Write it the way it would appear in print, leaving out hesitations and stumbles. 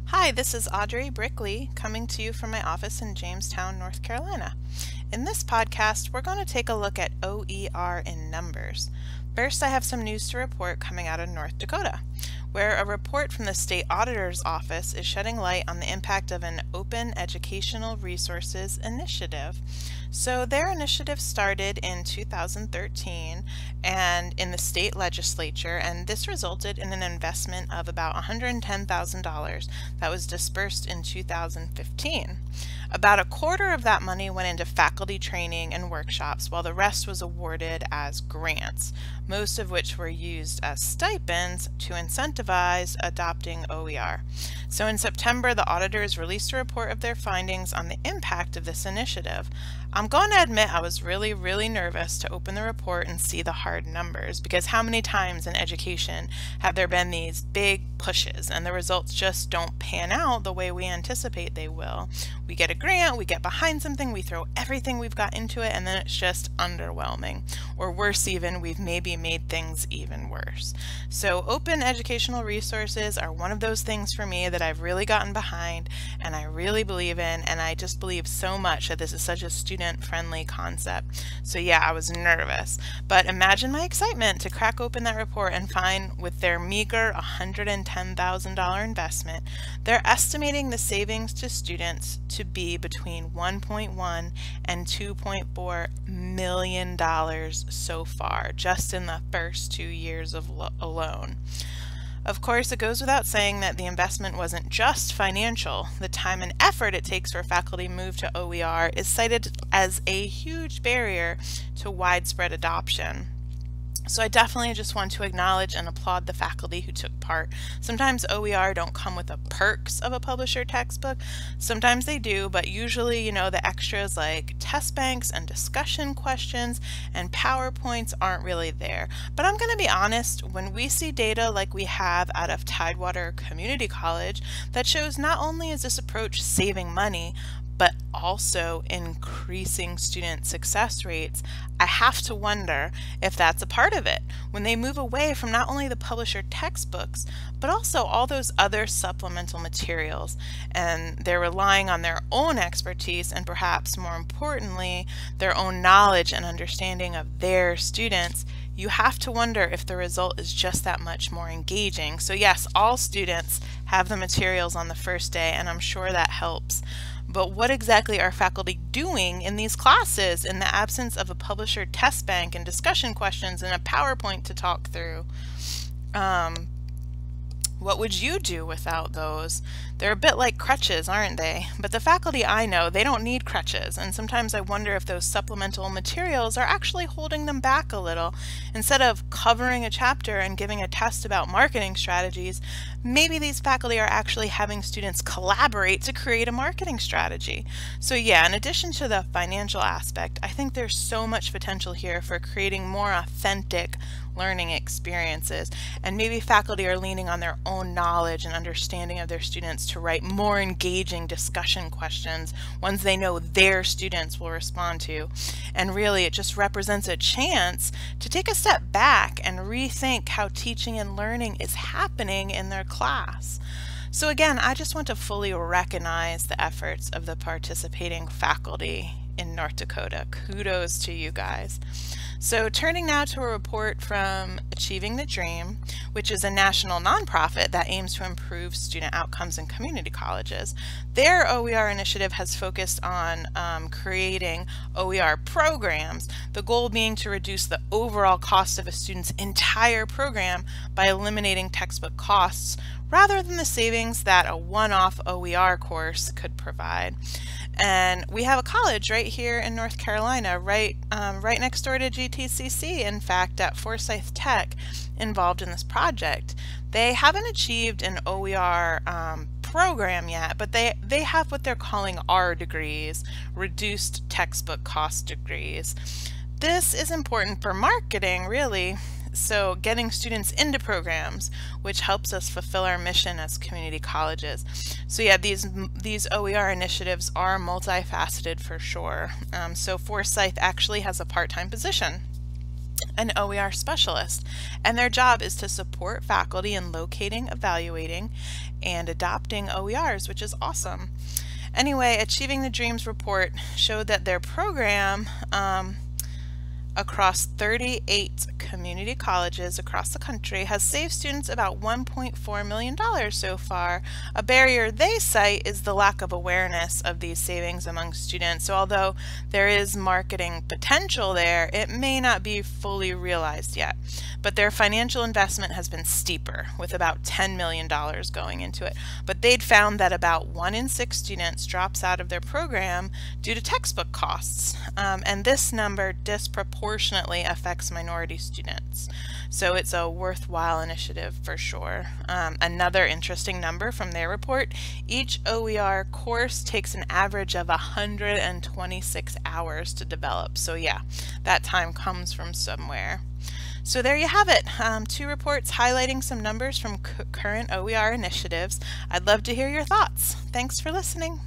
Hi, this is Audrey Bryk-Lee coming to you from my office in Jamestown, North Carolina. In this podcast, we're going to take a look at OER in numbers. First, I have some news to report coming out of North Dakota, where a report from the State Auditor's Office is shedding light on the impact of an Open Educational Resources Initiative. So their initiative started in 2013 and in the state legislature, and this resulted in an investment of about $110,000 that was dispersed in 2015. About a quarter of that money went into faculty training and workshops, while the rest was awarded as grants, most of which were used as stipends to incentivize adopting OER. So in September, the auditors released a report of their findings on the impact of this initiative. I'm going to admit I was really nervous to open the report and see the hard numbers, because how many times in education have there been these big pushes and the results just don't pan out the way we anticipate they will? We get a grant, we get behind something, we throw everything we've got into it, and then it's just underwhelming. Or worse even, we've maybe made things even worse. So open educational resources are one of those things for me that I've really gotten behind and I really believe in, and I just believe so much that this is such a student-friendly concept. So yeah, I was nervous, but imagine my excitement to crack open that report and find with their meager $110,000 investment, they're estimating the savings to students to be between $1.1 and $2.4 million so far, just in the first 2 years alone. Of course, it goes without saying that the investment wasn't just financial. The time and effort it takes for faculty to move to OER is cited as a huge barrier to widespread adoption. So I definitely just want to acknowledge and applaud the faculty who took part. Sometimes OER don't come with the perks of a publisher textbook. Sometimes they do, but usually, the extras like test banks and discussion questions and PowerPoints aren't really there. But I'm going to be honest, when we see data like we have out of Tidewater Community College that shows not only is this approach saving money, but also increasing student success rates, I have to wonder if that's a part of it. When they move away from not only the publisher textbooks, but also all those other supplemental materials, and they're relying on their own expertise and perhaps more importantly, their own knowledge and understanding of their students, you have to wonder if the result is just that much more engaging. So yes, all students have the materials on the first day, and I'm sure that helps. But what exactly are faculty doing in these classes in the absence of a publisher test bank and discussion questions and a PowerPoint to talk through? What would you do without those? They're a bit like crutches, aren't they? But the faculty I know, they don't need crutches, and sometimes I wonder if those supplemental materials are actually holding them back a little. Instead of covering a chapter and giving a test about marketing strategies, maybe these faculty are actually having students collaborate to create a marketing strategy. So yeah, in addition to the financial aspect, I think there's so much potential here for creating more authentic learning experiences, and maybe faculty are leaning on their own knowledge and understanding of their students to write more engaging discussion questions, ones they know their students will respond to. And really, it just represents a chance to take a step back and rethink how teaching and learning is happening in their class. So again, I just want to fully recognize the efforts of the participating faculty in North Dakota. Kudos to you guys. So turning now to a report from Achieving the Dream, which is a national nonprofit that aims to improve student outcomes in community colleges. Their OER initiative has focused on creating OER programs, the goal being to reduce the overall cost of a student's entire program by eliminating textbook costs rather than the savings that a one-off OER course could provide. And we have a college right here in North Carolina, right next door to GTCC, in fact, at Forsyth Tech, involved in this project. They haven't achieved an OER program yet, but they have what they're calling R degrees, reduced textbook cost degrees. This is important for marketing, really. So getting students into programs, which helps us fulfill our mission as community colleges. So yeah, these OER initiatives are multifaceted for sure. So Forsyth actually has a part-time position. an OER specialist, and their job is to support faculty in locating, evaluating, and adopting OERs, which is awesome. Anyway, Achieving the Dreams report showed that their program across 38 community colleges across the country has saved students about $1.4 million so far. A barrier they cite is the lack of awareness of these savings among students. So although there is marketing potential there, it may not be fully realized yet. But their financial investment has been steeper, with about $10 million going into it. But they'd found that about 1 in 6 students drops out of their program due to textbook costs. And this number disproportionately affects minority students. So it's a worthwhile initiative for sure. Another interesting number from their report, each OER course takes an average of 126 hours to develop. So yeah, that time comes from somewhere. So there you have it, 2 reports highlighting some numbers from current OER initiatives. I'd love to hear your thoughts. Thanks for listening.